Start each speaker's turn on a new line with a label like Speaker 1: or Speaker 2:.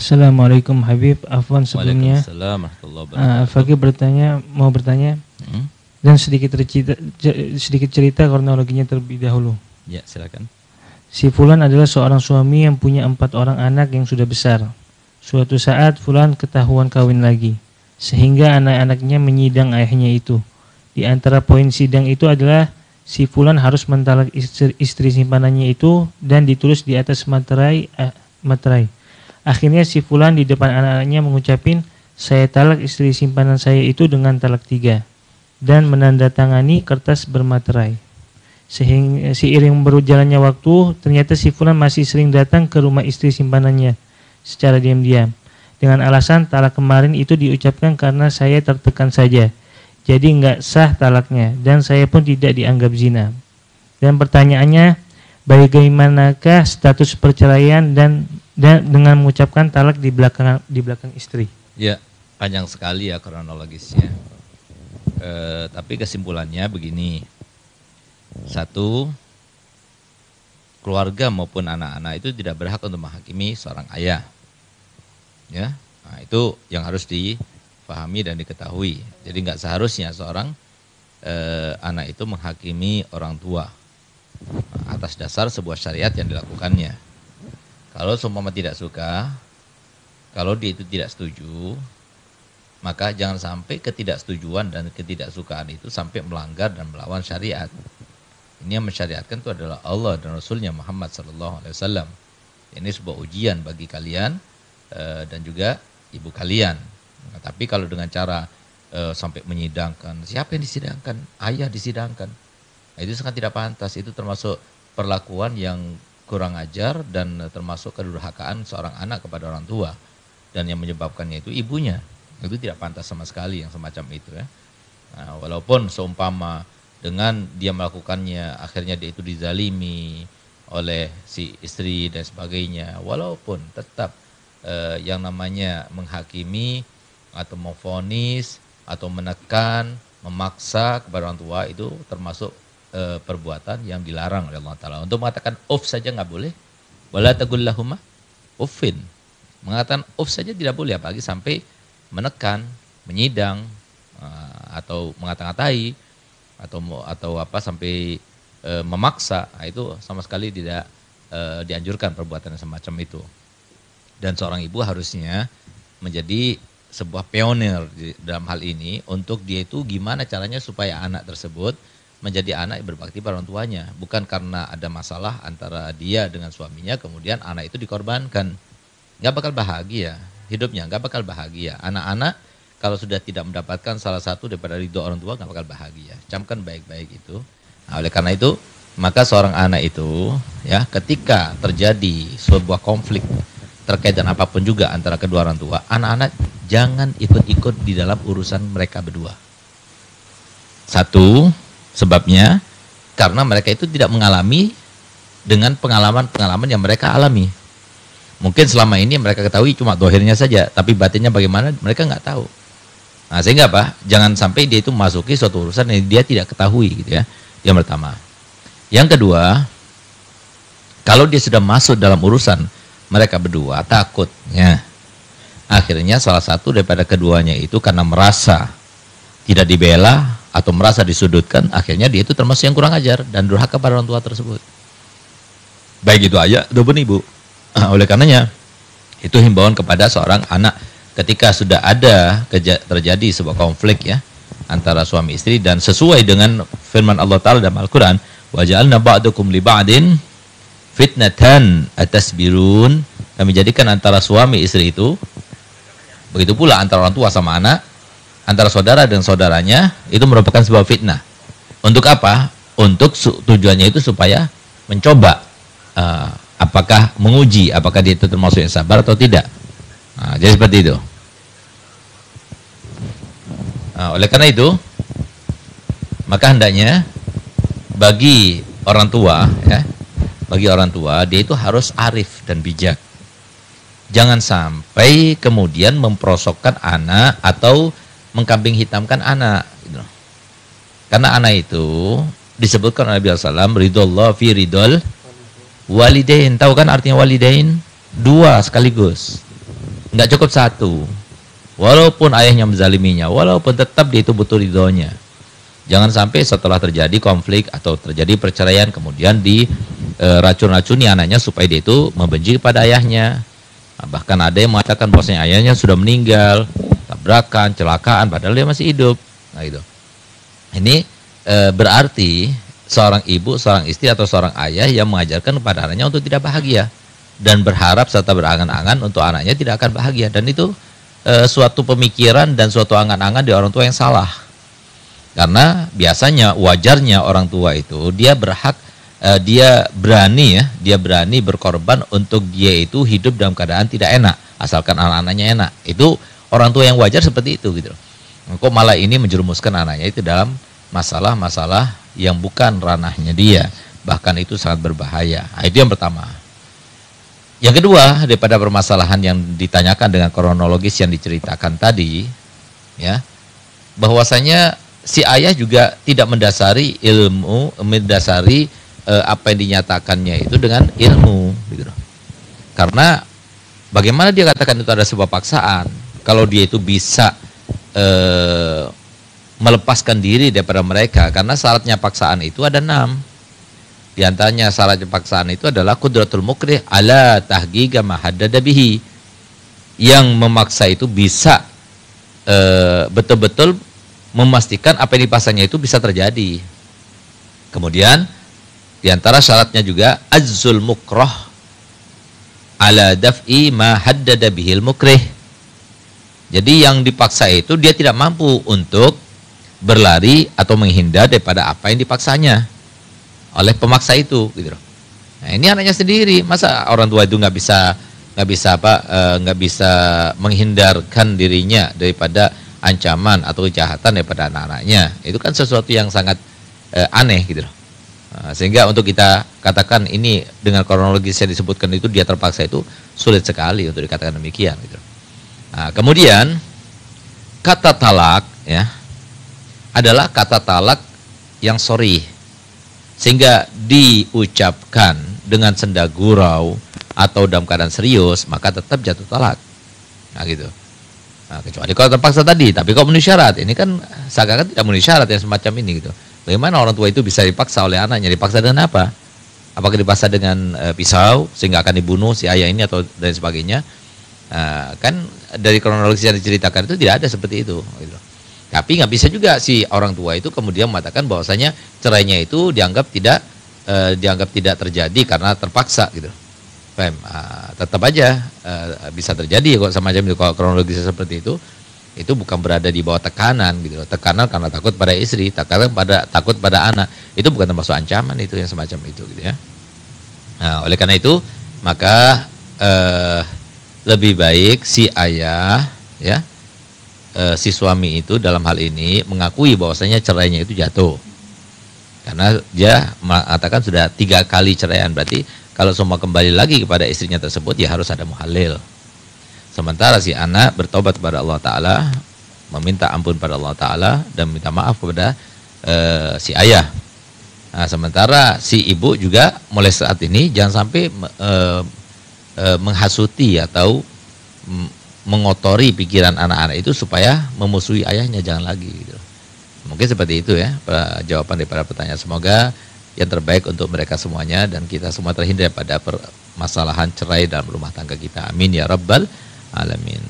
Speaker 1: Assalamualaikum Habib, afwan sebelumnya.
Speaker 2: Waalaikumsalam warahmatullahi wabarakatuh.
Speaker 1: Fakir mau bertanya, dan sedikit cerita kronologinya terlebih dahulu.
Speaker 2: Ya, silakan.
Speaker 1: Si Fulan adalah seorang suami yang punya 4 orang anak yang sudah besar. Suatu saat Fulan ketahuan kawin lagi, sehingga anak-anaknya menyidang ayahnya itu. Di antara poin sidang itu adalah si Fulan harus mentalak istri simpanannya itu dan ditulis di atas materai. Akhirnya si Fulan di depan anak-anaknya mengucapin, saya talak istri simpanan saya itu dengan talak 3, dan menandatangani kertas bermaterai. Sehingga seiring berjalannya waktu, ternyata si Fulan masih sering datang ke rumah istri simpanannya secara diam-diam, dengan alasan talak kemarin itu diucapkan karena saya tertekan saja, jadi nggak sah talaknya, dan saya pun tidak dianggap zina. Dan pertanyaannya, bagaimanakah status perceraian dan dengan mengucapkan talak di belakang istri?
Speaker 2: Ya, panjang sekali ya kronologisnya. Tapi kesimpulannya begini. 1, keluarga maupun anak-anak itu tidak berhak untuk menghakimi seorang ayah. Ya, nah, itu yang harus dipahami dan diketahui. Jadi nggak seharusnya seorang anak itu menghakimi orang tua atas dasar sebuah syariat yang dilakukannya. Kalau seumpama tidak suka, kalau dia itu tidak setuju, maka jangan sampai ketidaksetujuan dan ketidaksukaan itu sampai melanggar dan melawan syariat. Ini yang mensyariatkan itu adalah Allah dan Rasulnya Muhammad SAW. Ini sebuah ujian bagi kalian dan juga ibu kalian. Nah, tapi kalau dengan cara sampai menyidangkan, siapa yang disidangkan? Ayah disidangkan. Nah, itu sangat tidak pantas. Itu termasuk perlakuan yang kurang ajar dan termasuk kedurhakaan seorang anak kepada orang tua. Dan yang menyebabkannya itu ibunya. Itu tidak pantas sama sekali yang semacam itu ya. Nah, walaupun seumpama dengan dia melakukannya akhirnya dia itu dizalimi oleh si istri dan sebagainya, walaupun tetap yang namanya menghakimi atau memvonis atau menekan, memaksa kepada orang tua itu termasuk perbuatan yang dilarang oleh Allah Ta'ala. Untuk mengatakan uff saja nggak boleh. Wala taqul lahuma uffin. Mengatakan uff saja tidak boleh, apalagi sampai menekan, menyidang, atau mengata-ngatai, atau apa sampai memaksa. Nah, itu sama sekali tidak dianjurkan perbuatan yang semacam itu. Dan seorang ibu harusnya menjadi sebuah pionir dalam hal ini untuk dia itu gimana caranya supaya anak tersebut menjadi anak yang berbakti pada orang tuanya. Bukan karena ada masalah antara dia dengan suaminya kemudian anak itu dikorbankan. Nggak bakal bahagia hidupnya, nggak bakal bahagia. Anak-anak kalau sudah tidak mendapatkan salah satu daripada ridho orang tua nggak bakal bahagia. Camkan baik-baik itu. Nah, oleh karena itu maka seorang anak itu ya ketika terjadi sebuah konflik terkait dengan apapun juga antara kedua orang tua, anak-anak jangan ikut-ikut di dalam urusan mereka berdua. Satu, sebabnya karena mereka itu tidak mengalami dengan pengalaman-pengalaman yang mereka alami. Mungkin selama ini mereka ketahui cuma dohirnya saja, tapi batinnya bagaimana mereka nggak tahu. Nah, sehingga apa? Jangan sampai dia itu memasuki suatu urusan yang dia tidak ketahui, gitu ya. Yang pertama. Yang kedua, kalau dia sudah masuk dalam urusan mereka berdua, takutnya akhirnya salah satu daripada keduanya itu karena merasa tidak dibela atau merasa disudutkan, akhirnya dia itu termasuk yang kurang ajar dan durhaka pada orang tua tersebut. Baik itu ayah ataupun ibu. Oleh karenanya itu himbauan kepada seorang anak ketika sudah ada terjadi sebuah konflik ya antara suami istri, dan sesuai dengan firman Allah Ta'ala dalam Al-Quran, wa ja'alna ba'dukum li ba'din fitnatan atasbirun, kami jadikan antara suami istri itu, begitu pula antara orang tua sama anak, antara saudara dan saudaranya, itu merupakan sebuah fitnah. Untuk apa? Untuk tujuannya itu supaya mencoba apakah menguji apakah dia itu termasuk yang sabar atau tidak. Nah, jadi seperti itu. Nah, oleh karena itu maka hendaknya bagi orang tua ya, bagi orang tua dia itu harus arif dan bijak. Jangan sampai kemudian memperosokkan anak atau mengkambing hitamkan anak gitu. Karena anak itu disebutkan oleh Nabi SAW, ridullah fi ridul walidain. Tahu kan artinya walidain? Dua sekaligus. Nggak cukup satu. Walaupun ayahnya menzaliminya, walaupun tetap dia itu butuh ridhonya. Jangan sampai setelah terjadi konflik atau terjadi perceraian kemudian diracun-racuni anaknya supaya dia itu membenci kepada ayahnya. Nah, bahkan ada yang mengatakan bahwasanya ayahnya sudah meninggal, tabrakan, celakaan, padahal dia masih hidup. Nah itu. Ini berarti seorang ibu, seorang istri atau seorang ayah yang mengajarkan kepada anaknya untuk tidak bahagia dan berharap serta berangan-angan untuk anaknya tidak akan bahagia, dan itu suatu pemikiran dan suatu angan-angan di orang tua yang salah. Karena biasanya wajarnya orang tua itu dia berhak, dia berani berkorban untuk dia itu hidup dalam keadaan tidak enak, asalkan anak-anaknya enak. Itu orang tua yang wajar seperti itu gitu. Kok malah ini menjerumuskan anaknya itu dalam masalah-masalah yang bukan ranahnya dia, bahkan itu sangat berbahaya. Nah, itu yang pertama. Yang kedua, daripada permasalahan yang ditanyakan dengan kronologis yang diceritakan tadi, ya, bahwasanya si ayah juga tidak mendasari ilmu, mendasari apa yang dinyatakannya itu dengan ilmu, gitu. Karena bagaimana dia katakan itu ada sebuah paksaan, kalau dia itu bisa melepaskan diri daripada mereka, karena syaratnya paksaan itu ada 6. Di antaranya syaratnya paksaan itu adalah qudratul mukrih ala tahqiqa ma haddada bihi. Yang memaksa itu bisa betul-betul memastikan apa yang dipasangnya itu bisa terjadi. Kemudian di antara syaratnya juga azzul mukrah ala daf'i ma haddada bihil mukrih. Jadi yang dipaksa itu dia tidak mampu untuk berlari atau menghindar daripada apa yang dipaksanya oleh pemaksa itu, gitu. Nah, ini anaknya sendiri, masa orang tua itu nggak bisa menghindarkan dirinya daripada ancaman atau kejahatan daripada anak-anaknya. Itu kan sesuatu yang sangat aneh, gitu. Nah, sehingga untuk kita katakan ini dengan kronologis yang disebutkan itu dia terpaksa, itu sulit sekali untuk dikatakan demikian, gitu. Nah, kemudian kata talak, ya, adalah kata talak yang sorry, sehingga diucapkan dengan senda gurau atau dalam keadaan serius, maka tetap jatuh talak. Nah gitu. Nah, kecuali kalau terpaksa tadi, tapi kalau memenuhi syarat, ini kan seakan-akan tidak memenuhi syarat yang semacam ini, gitu. Bagaimana orang tua itu bisa dipaksa oleh anaknya? Dipaksa dengan apa? Apakah dipaksa dengan pisau sehingga akan dibunuh si ayah ini atau dan sebagainya? Kan dari kronologis yang diceritakan itu tidak ada seperti itu, gitu. Tapi nggak bisa juga si orang tua itu kemudian mengatakan bahwasanya cerainya itu dianggap tidak terjadi karena terpaksa, gitu. Tetap aja bisa terjadi kok semacam itu. Kalau kronologisnya seperti itu bukan berada di bawah tekanan, gitu. Tekanan karena takut pada istri, takut pada anak, itu bukan termasuk ancaman itu yang semacam itu, gitu ya. Nah, oleh karena itu maka lebih baik si ayah, ya, si suami itu dalam hal ini mengakui bahwasanya cerainya itu jatuh, karena dia mengatakan sudah 3 kali ceraian. Berarti kalau semua kembali lagi kepada istrinya tersebut, ya harus ada muhalil. Sementara si anak bertobat kepada Allah Ta'ala, meminta ampun pada Allah Ta'ala, dan minta maaf kepada si ayah. Nah, sementara si ibu juga mulai saat ini jangan sampai menghasuti atau mengotori pikiran anak-anak itu supaya memusuhi ayahnya, jangan lagi, gitu. Mungkin seperti itu ya jawaban daripada pertanyaan. Semoga yang terbaik untuk mereka semuanya dan kita semua terhindar pada permasalahan cerai dalam rumah tangga kita. Amin ya rabbal alamin.